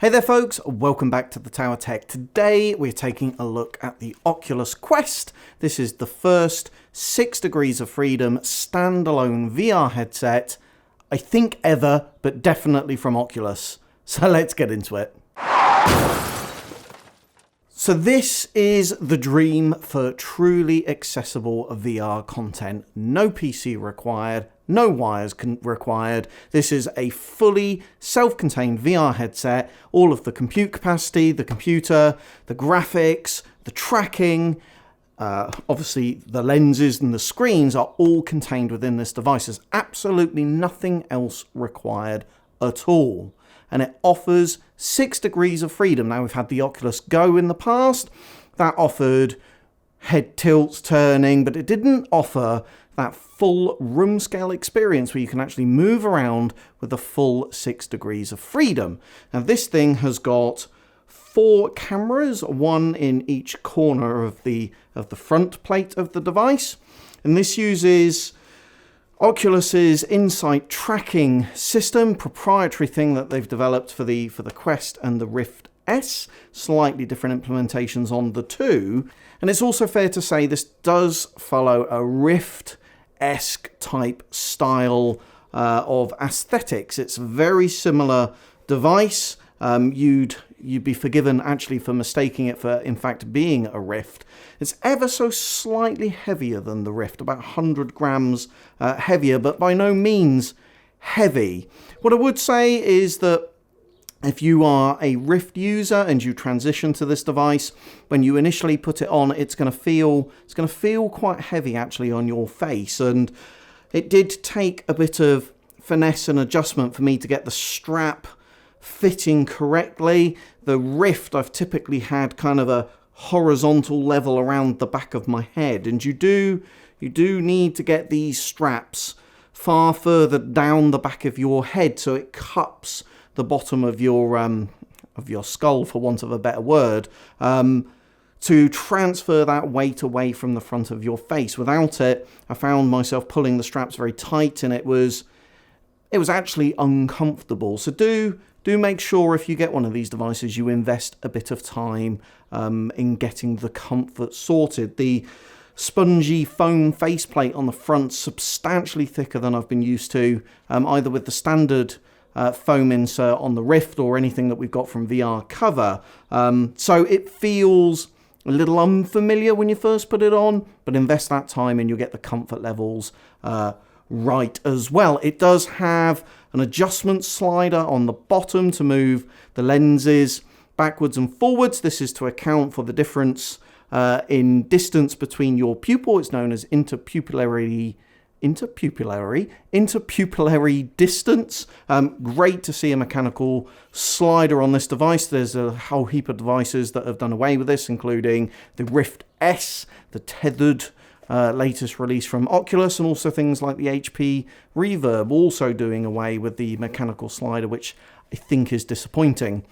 Hey there folks, welcome back to the Tower Tech. Today we're taking a look at the Oculus Quest. This is the first 6 Degrees of Freedom standalone VR headset, I think ever, but definitely from Oculus. So let's get into it. So this is the dream for truly accessible VR content. No PC required, no wires required. This is a fully self-contained VR headset. All of the compute capacity, the computer, the graphics, the tracking, obviously the lenses and the screens are all contained within this device. There's absolutely nothing else required at all. And it offers 6 degrees of freedom. Now, we've had the Oculus Go in the past. That offered head tilts, turning, but it didn't offer that full room scale experience where you can actually move around with a full 6 degrees of freedom. Now, this thing has got 4 cameras, one in each corner of the front plate of the device. And this uses Oculus's Insight tracking system, proprietary thing that they've developed for the Quest and the Rift S. Slightly different implementations on the two. And it's also fair to say this does follow a Rift-esque type style of aesthetics. It's a very similar device. You'd be forgiven actually for mistaking it for, in fact, being a Rift. It's ever so slightly heavier than the Rift, about 100 grams heavier, but by no means heavy. What I would say is that if you are a Rift user and you transition to this device, when you initially put it on, it's going to feel quite heavy actually on your face. And it did take a bit of finesse and adjustment for me to get the strap fitting correctly. The Rift, I've typically had kind of a horizontal level around the back of my head, and you do need to get these straps far further down the back of your head so it cups the bottom of your skull, for want of a better word, to transfer that weight away from the front of your face. Without it, I found myself pulling the straps very tight, and it was actually uncomfortable. So do make sure if you get one of these devices, you invest a bit of time in getting the comfort sorted. The spongy foam faceplate on the front, substantially thicker than I've been used to, either with the standard foam insert on the Rift or anything that we've got from VR Cover. So it feels a little unfamiliar when you first put it on, but invest that time and you'll get the comfort levels right as well. It does have an adjustment slider on the bottom to move the lenses backwards and forwards. This is to account for the difference in distance between your pupil. It's known as interpupillary distance. Great to see a mechanical slider on this device. There's a whole heap of devices that have done away with this, including the Rift S, the tethered latest release from Oculus, and also things like the HP Reverb also doing away with the mechanical slider, which I think is disappointing.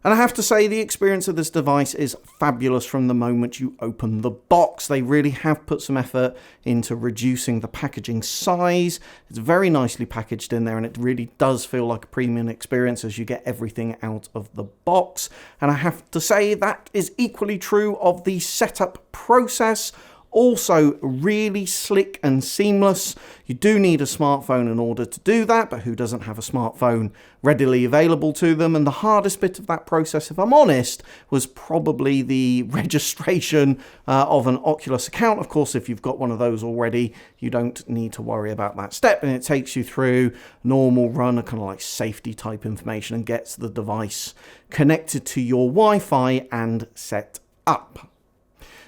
And I have to say, the experience of this device is fabulous from the moment you open the box. They really have put some effort into reducing the packaging size. It's very nicely packaged in there, and it really does feel like a premium experience as you get everything out of the box. And I have to say that is equally true of the setup process. Also really slick and seamless. You do need a smartphone in order to do that, but who doesn't have a smartphone readily available to them? And the hardest bit of that process, if I'm honest, was probably the registration of an Oculus account. Of course, if you've got one of those already, you don't need to worry about that step, and it takes you through normal run, a kind of like safety type information, and gets the device connected to your Wi-Fi and set up.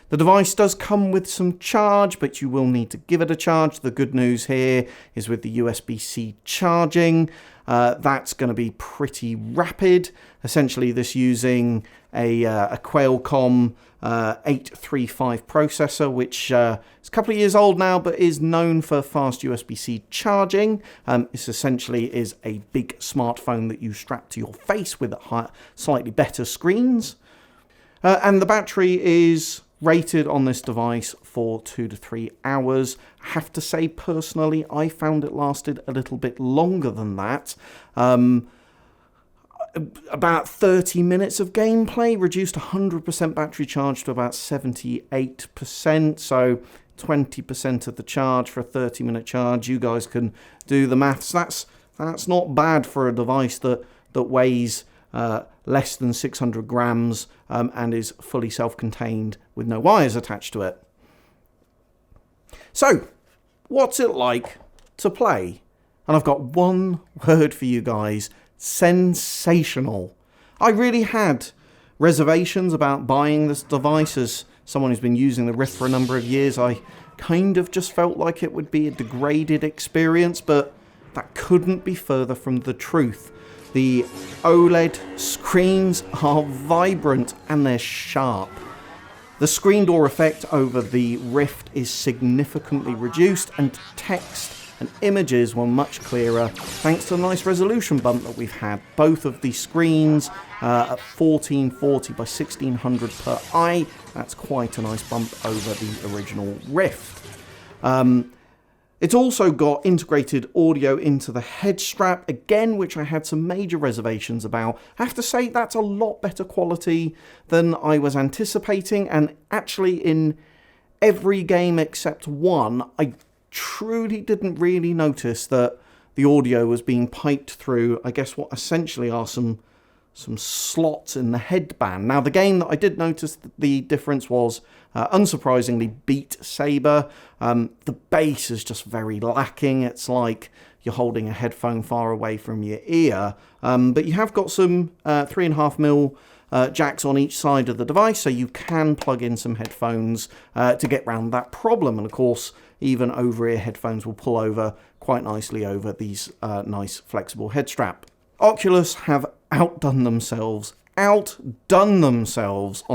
The device does come with some charge, but you will need to give it a charge. The good news here is with the USB-C charging, that's going to be pretty rapid. Essentially, this using a Qualcomm 835 processor, which is a couple of years old now, but is known for fast USB-C charging. This essentially is a big smartphone that you strap to your face with slightly better screens. And the battery is rated on this device for 2 to 3 hours. I have to say, personally, I found it lasted a little bit longer than that. about 30 minutes of gameplay, reduced 100% battery charge to about 78%, so 20% of the charge for a 30-minute charge. You guys can do the maths. That's not bad for a device that weighs less than 600 grams and is fully self-contained with no wires attached to it. So, what's it like to play? And I've got one word for you guys: sensational. I really had reservations about buying this device. As someone who's been using the Rift for a number of years, I kind of just felt like it would be a degraded experience, but that couldn't be further from the truth. The OLED screens are vibrant and they're sharp. The screen door effect over the Rift is significantly reduced, and text and images were much clearer thanks to the nice resolution bump that we've had. Both of the screens at 1440 by 1600 per eye. That's quite a nice bump over the original Rift. It's also got integrated audio into the head strap, again, which I had some major reservations about. I have to say that's a lot better quality than I was anticipating, and actually in every game except one, I truly didn't really notice that the audio was being piped through, I guess, what essentially are some slots in the headband. Now, the game that I did notice the difference was, unsurprisingly, Beat Saber. The bass is just very lacking. It's like you're holding a headphone far away from your ear. But you have got some 3.5mm jacks on each side of the device, so you can plug in some headphones to get around that problem. And of course, even over-ear headphones will pull over quite nicely over these nice flexible head strap. Oculus have outdone themselves on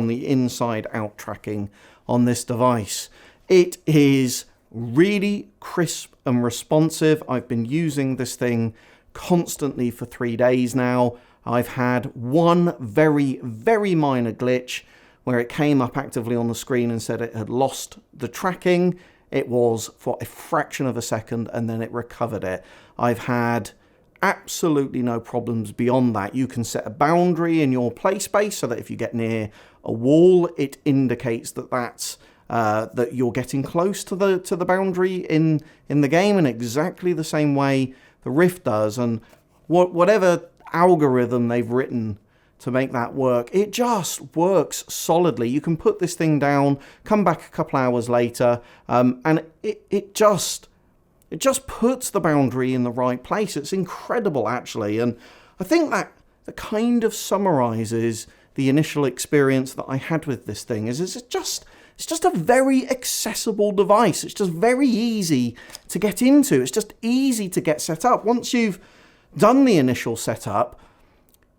the inside-out tracking on this device. It is really crisp and responsive. I've been using this thing constantly for 3 days now. I've had one very, very minor glitch where it came up actively on the screen and said it had lost the tracking. It was for a fraction of a second and then it recovered it. I've had absolutely no problems beyond that. You can set a boundary in your play space so that if you get near a wall, it indicates that that's that you're getting close to the boundary in the game, in exactly the same way the Rift does. And whatever algorithm they've written to make that work, it just works solidly. You can put this thing down, come back a couple hours later, and it just puts the boundary in the right place. It's incredible, actually. And I think that kind of summarizes the initial experience that I had with this thing. It's just a very accessible device. It's just very easy to get into. It's just easy to get set up. Once you've done the initial setup,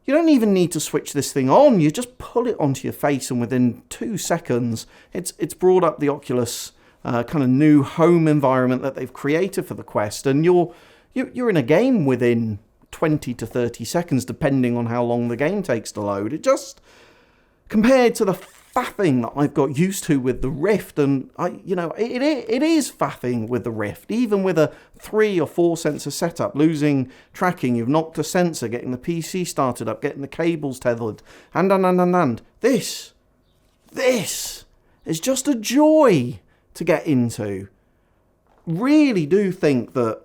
you don't even need to switch this thing on. You just pull it onto your face, and within 2 seconds, it's brought up the Oculus kind of new home environment that they've created for the Quest, and you're in a game within 20 to 30 seconds, depending on how long the game takes to load. It just, compared to the faffing that I've got used to with the Rift, and it is faffing with the Rift, even with a 3 or 4 sensor setup, losing tracking, you've knocked a sensor, getting the PC started up, getting the cables tethered, and this is just a joy to get into. Really do think that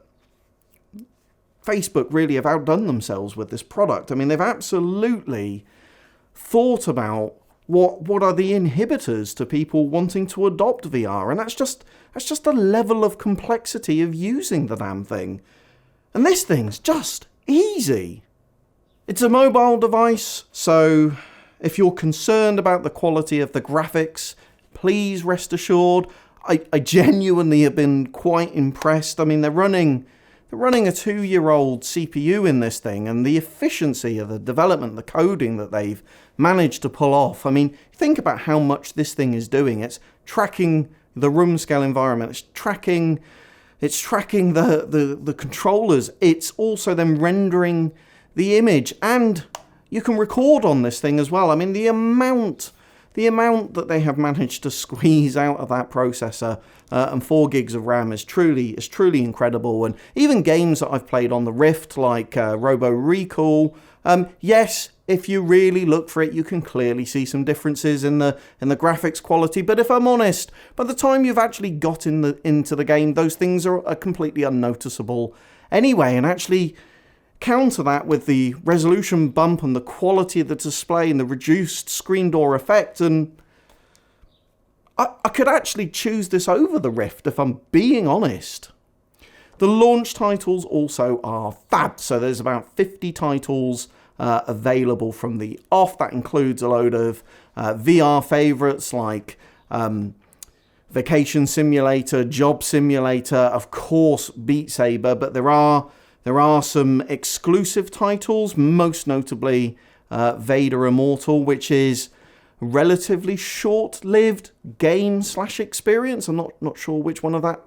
Facebook really have outdone themselves with this product. I mean, they've absolutely thought about what are the inhibitors to people wanting to adopt VR, and that's just a level of complexity of using the damn thing. And this thing's just easy. It's a mobile device, so if you're concerned about the quality of the graphics, please rest assured, I genuinely have been quite impressed. I mean, they're running a 2-year-old CPU in this thing, and the efficiency of the development, the coding that they've managed to pull off. I mean, think about how much this thing is doing. It's tracking the room scale environment. It's tracking the controllers. It's also then rendering the image, and you can record on this thing as well. I mean, the amount that they have managed to squeeze out of that processor and 4 gigs of RAM is truly incredible. And even games that I've played on the Rift, like Robo Recall, Yes, if you really look for it, you can clearly see some differences in the graphics quality. But if I'm honest, by the time you've actually got into the game, those things are completely unnoticeable anyway. And actually counter that with the resolution bump and the quality of the display and the reduced screen door effect, and I could actually choose this over the Rift if I'm being honest. The launch titles also are fab. So there's about 50 titles available from the off. That includes a load of VR favorites like Vacation Simulator, Job Simulator, of course Beat Saber, but there are some exclusive titles, most notably Vader Immortal, which is a relatively short-lived game/experience. I'm not sure which one of that,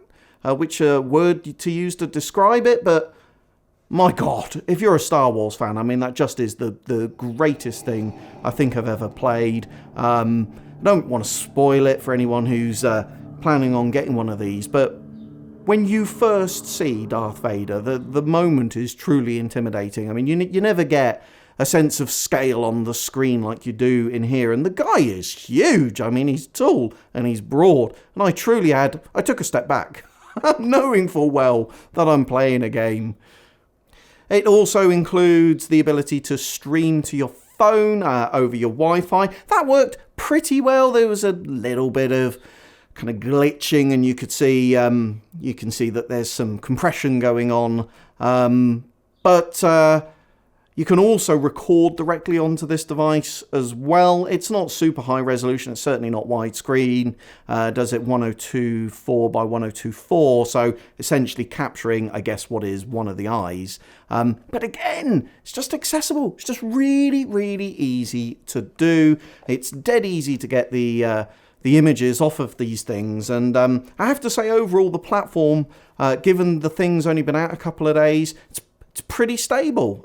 which word to use to describe it, but my God, if you're a Star Wars fan, I mean, that just is the greatest thing I think I've ever played. I don't want to spoil it for anyone who's planning on getting one of these, but when you first see Darth Vader, the moment is truly intimidating. I mean, you never get a sense of scale on the screen like you do in here, and the guy is huge. I mean, he's tall and he's broad, and I took a step back, knowing full well that I'm playing a game. It also includes the ability to stream to your phone over your Wi-Fi. That worked pretty well. There was a little bit of kind of glitching, and you can see that there's some compression going on. But you can also record directly onto this device as well. It's not super high resolution. It's certainly not widescreen. Does it 1024 by 1024, so essentially capturing, I guess, what is one of the eyes. But again, it's just accessible. It's just really, really easy to do. It's dead easy to get the images off of these things. And I have to say, overall, the platform, given the thing's only been out a couple of days, it's pretty stable.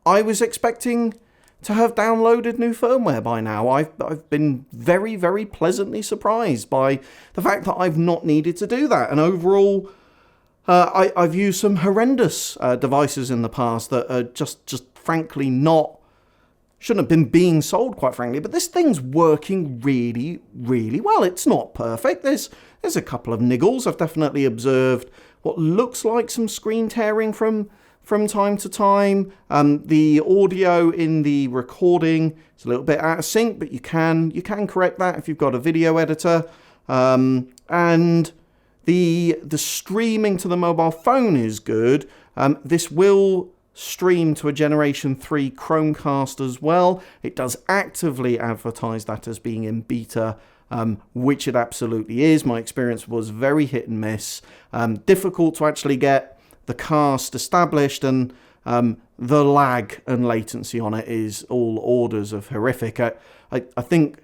I was expecting to have downloaded new firmware by now. I've been very, very pleasantly surprised by the fact that I've not needed to do that. And overall, I've used some horrendous devices in the past that are just frankly shouldn't have been being sold, quite frankly. But this thing's working really, really well. It's not perfect. There's a couple of niggles. I've definitely observed what looks like some screen tearing from time to time. The audio in the recording is a little bit out of sync, but you can correct that if you've got a video editor. And the streaming to the mobile phone is good. This will stream to a Generation 3 Chromecast as well. It does actively advertise that as being in beta, which it absolutely is. My experience was very hit and miss. Difficult to actually get the cast established, and the lag and latency on it is all orders of horrific. I think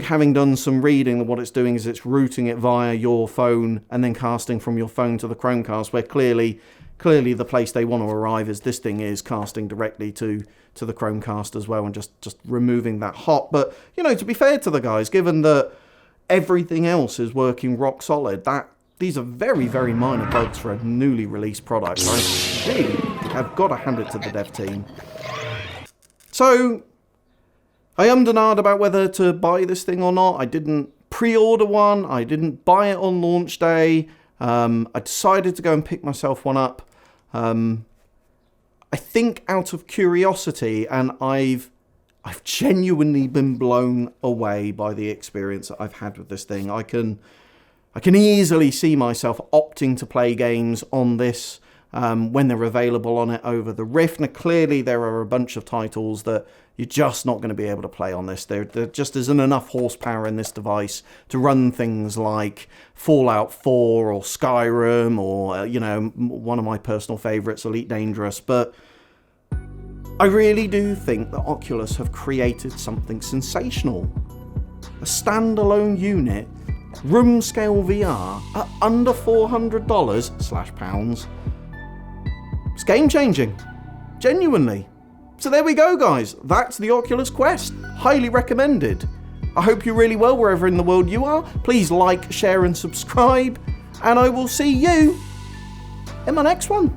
having done some reading, that what it's doing is it's routing it via your phone and then casting from your phone to the Chromecast, where clearly the place they want to arrive is this thing is casting directly to the Chromecast as well, and just removing that hop. But, to be fair to the guys, given that everything else is working rock solid, these are very, very minor bugs for a newly released product. I really have got to hand it to the dev team. So, I ummed and ahed about whether to buy this thing or not. I didn't pre-order one. I didn't buy it on launch day. I decided to go and pick myself one up. I think out of curiosity, and I've genuinely been blown away by the experience that I've had with this thing. I can easily see myself opting to play games on this when they're available on it over the Rift. Now, clearly there are a bunch of titles that you're just not going to be able to play on this. There just isn't enough horsepower in this device to run things like Fallout 4 or Skyrim or, one of my personal favourites, Elite Dangerous. But I really do think that Oculus have created something sensational. A standalone unit, room scale VR at under $400/pounds. It's game changing, genuinely. So there we go, guys. That's the Oculus Quest. Highly recommended. I hope you're really well wherever in the world you are. Please like, share and subscribe, and I will see you in my next one.